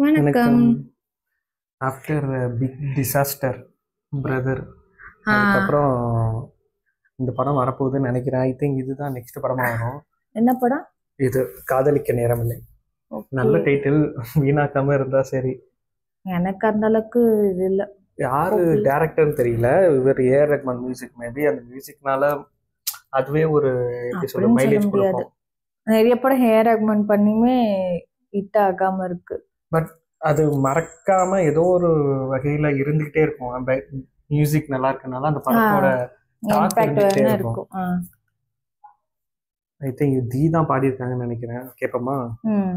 வணக்கம். வணக்கம். After big disaster brother, ஆ, அதுக்கப்புறம் இந்த படம் வரப்போகுதுன்னு நினைக்கிறேன். ஐ திங்க் இதுதான் நெக்ஸ்ட் படமாக வரும். என்ன படம்? இது காதலிக்க நேரமில்லை. ஓகே. நல்ல டைட்டில், வீணாக்காம இருந்தா சரி. எனக்கு அந்த அளவுக்கு இது இல்ல. யாரு ஓகே. டேரக்டர்னு தெரியல. இவர் ஏஆர் ரஹ்மான் மியூசிக். மேபி அந்த மியூசிக்னால அதுவே ஒரு எப்படி சொல்ற அப்படின்னு சொல்ல மைலேஜ் முடியாது. கொடுக்கும். நிறைய படம் ஹேர் ரெகமெண்ட் பண்ணியுமே ஹிட் ஆகாம இருக்கு. பட் அது மறக்காம ஏதோ ஒரு வகையில இருந்துகிட்டே இருக்கும். அந்த மியூசிக் நல்லா இருக்கனால அந்த படத்தோட டாக் இம்பாக்ட் இருந்துகிட்டே வேணா இருக்கும். இருக்கும். ஐ திங்க் தீ தான் பாடியிருக்காங்கன்னு நினைக்கிறேன். கேட்போமா? ம்.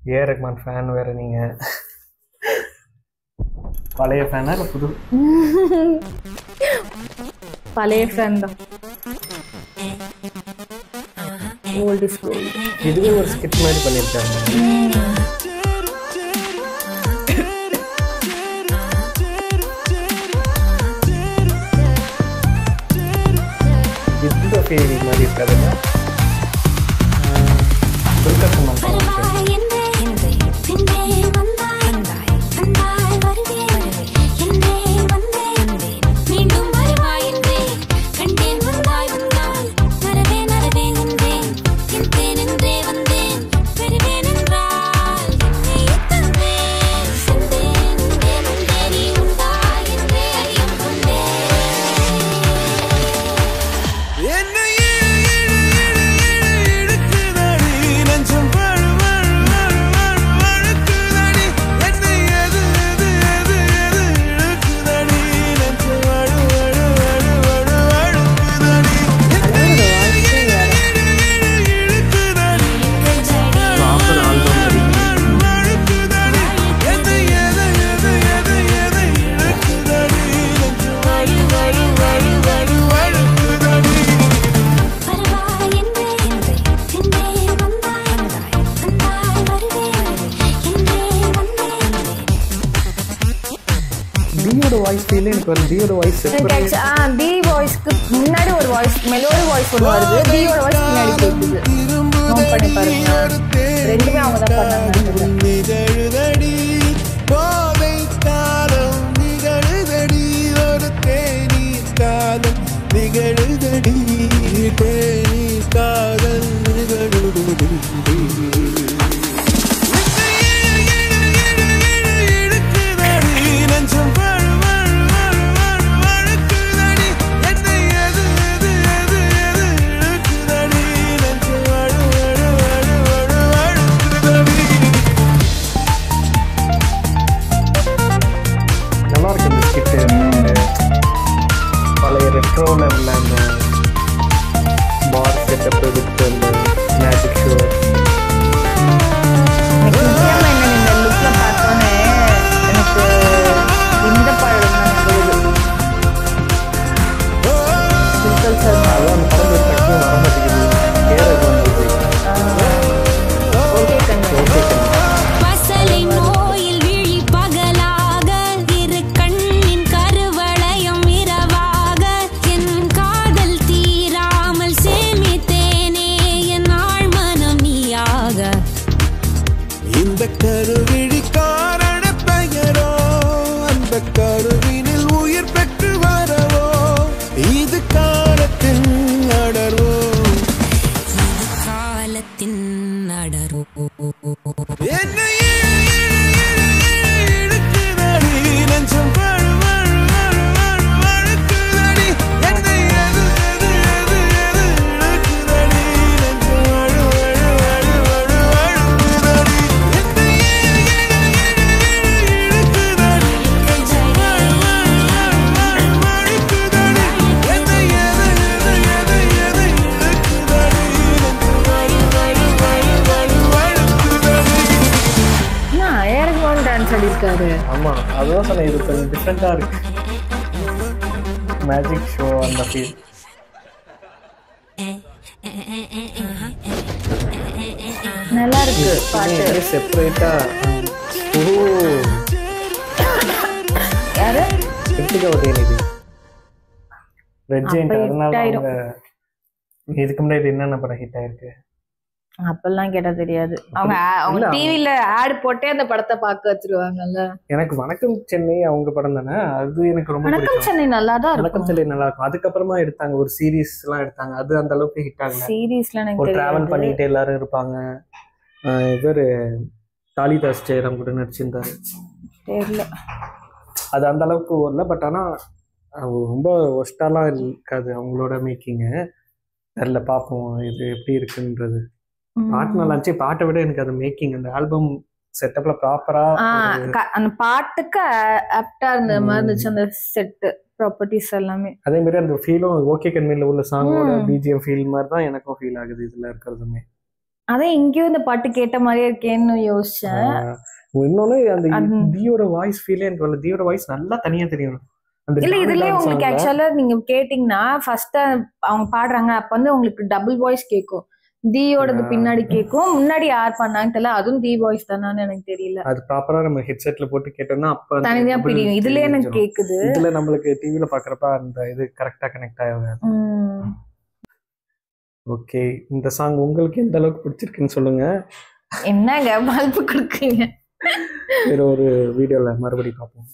ஏஆர் ரஹ்மான் ஃபேன் வேற நீங்க. பழைய ஃபேனா இல்லை புது? பழைய ஃபேன் தான். Old is gold. இதுவே ஒரு ஸ்கிட் மாதிரி பண்ணியிருக்காங்க. இந்த ஃபீல் மாதிரி இருக்காதுங்க. துல்கர் சல்மான் கான். தீயோட வாய்ஸ் ஃபீல் எனக்கு வந்து தீயோட வாய்ஸ் டி வாய்ஸ்க்கு முன்னாடி ஒரு வாய்ஸ் மெலோடி வாய்ஸ் ஒன்று வருது. டியோட வாய்ஸ் பின்னாடி கேட்குது. நோட் பண்ணி பாருங்க. ரெண்டுமே அவங்க தான் பண்ணாங்க. நல்லா இருக்கு இந்த ஸ்கிட்டு. பழைய ரெட்ரோவில் உள்ள அந்த பார் செட்டப் வித் அந்த மேஜிக் ஷோ. எனக்கு முக்கியமா என்ன இந்த லுக்ல பார்த்தோன்னே எனக்கு இந்த படம் தான் நினைவுது. துல்கர் சல்மான். அதான் அந்த படம் டக்குனு வர மாட்டேங்குது. ஏஆர் ரஹ்மான் மியூசிக். ஓகே கண்ணு. ஓகே கண்ணு. பசலை நோயில் விழி பகலாக இரு கண்ணின் கருவளையம் இரவாக என் காதல் தீராமல் சேமித்தேனே என் ஆழ் மனம் நீயாக இந்த கருவிழி காரண பெயரோ அந்த கருவினில் உயிர் பெற்று வரவோ இது காலத்தின் அடர்வோ காலத்தின் அடரோ என்னை இழுக்குதடி நெஞ்சம் வழு வழு வழு வழு வழுக்குதடி என்னை எது எது எது எது இழுக்குதடி நெஞ்சம் வழு வழு வழு வழு வழுக்குதடி என்னை இழுக்குதடி நெஞ்சம் வழு வழு வழு வழு வழுக்குதடி என்னை எது எது எது எது இழுக்குதடி நெஞ்சம் வழு வழு வழு வழு வழுக்குதடி. ஏஆர் ரஹ்மான் டான்ஸ் ஆடிருக்காரு. ஆமாம், அதுதான் சொன்னேன். இது கொஞ்சம் டிஃப்ரெண்ட்டாக இருக்கு. மேஜிக் ஷோ அந்த ஃபீல். நல்லா இருக்கு பாட்டு. செப்பரேட்டாக. ஓ, யாரு? Kiruthiga Udhayanidhi, Red Giant. அப்ப hit அதனால ஆயிரும். அவங்க இதுக்கு முன்னாடி என்னென்ன படம் ஹிட் ஆயிருக்கு? அப்பெல்லாம் கேட்டா தெரியாது. அவங்க டிவில ஆட் போட்டே அந்த படத்தை பார்க்க வச்சிருவாங்கல்ல. எனக்கு வணக்கம் சென்னை அவங்க படம் தானே, அது எனக்கு ரொம்ப வணக்கம் பிடிக்கும். சென்னை நல்லா தான் வணக்கம் இருக்கும். சென்னை நல்லா இருக்கும். அதுக்கப்புறமா எடுத்தாங்க ஒரு சீரீஸ் எல்லாம் எடுத்தாங்க, அது அந்த அளவுக்கு ஹிட் ஆகல. சீரீஸ்ல எனக்கு ஒரு டிராவல் தெரியாது. பண்ணிட்டு எல்லாரும் இருப்பாங்க. இவர் காளிதாஸ் ஜெயராம் கூட நடிச்சிருந்தாரு. தெரியல. அது அந்த அளவுக்கு வரல. பட் ஆனா ரொம்ப ஒஸ்டாலாம் இருக்காது அவங்களோட மேக்கிங்கு. தெரியல, பார்ப்போம் இது எப்படி இருக்குன்றது. பாட்டு நல்லா இருந்துச்சு. பாட்டை விட எனக்கு அது மேக்கிங், அந்த ஆல்பம் செட்டப்ல ப்ராப்பரா அந்த பாட்டுக்கு ஆப்டா இருந்த மாதிரி இருந்துச்சு அந்த செட் ப்ராப்பர்ட்டிஸ் எல்லாமே. அதே மாதிரி அந்த ஃபீலும் ஓகே கண்மையில உள்ள சாங்கோட பிஜிஎம் ஃபீல் மாதிரி தான் எனக்கும் ஃபீல் ஆகுது இதுல இருக்கிறதுமே. அதான் இங்கேயும் இந்த பாட்டு கேட்ட மாதிரியே இருக்கேன்னு யோசிச்சேன். இன்னொன்னு அந்த தீயோட வாய்ஸ் ஃபீலே எனக்கு வரல. தீயோட வாய்ஸ் நல்லா தனியா தெரியும். இல்ல இதுலயே உங்களுக்கு ஆக்சுவலா நீங்க கேட்டீங்கன்னா ஃபர்ஸ்ட் அவங்க பாடுறாங்க அப்ப வந்து உங்களுக்கு டபுள் வாய்ஸ் கேட்கும். தீயோடது பின்னாடி கேட்கும், முன்னாடி யார் பண்ணாங்க தெரியல. அதுவும் தீ வாய்ஸ் தானான்னு எனக்கு தெரியல. அது ப்ராப்பரா நம்ம ஹெட்செட்ல போட்டு கேட்டோம்னா அப்ப தனியா பிரியும். இதுல எனக்கு கேக்குது. இதுல நம்மளுக்கு டிவில பாக்குறப்ப அந்த இது கரெக்டா கனெக்ட் ஆகாது. ஓகே, இந்த சாங் உங்களுக்கு எந்த அளவுக்கு பிடிச்சிருக்குன்னு சொல்லுங்க. என்னங்க பல்பு கொடுக்குறீங்க. வேற ஒரு வீடியோல மறுபடியும் பார்ப்போம்.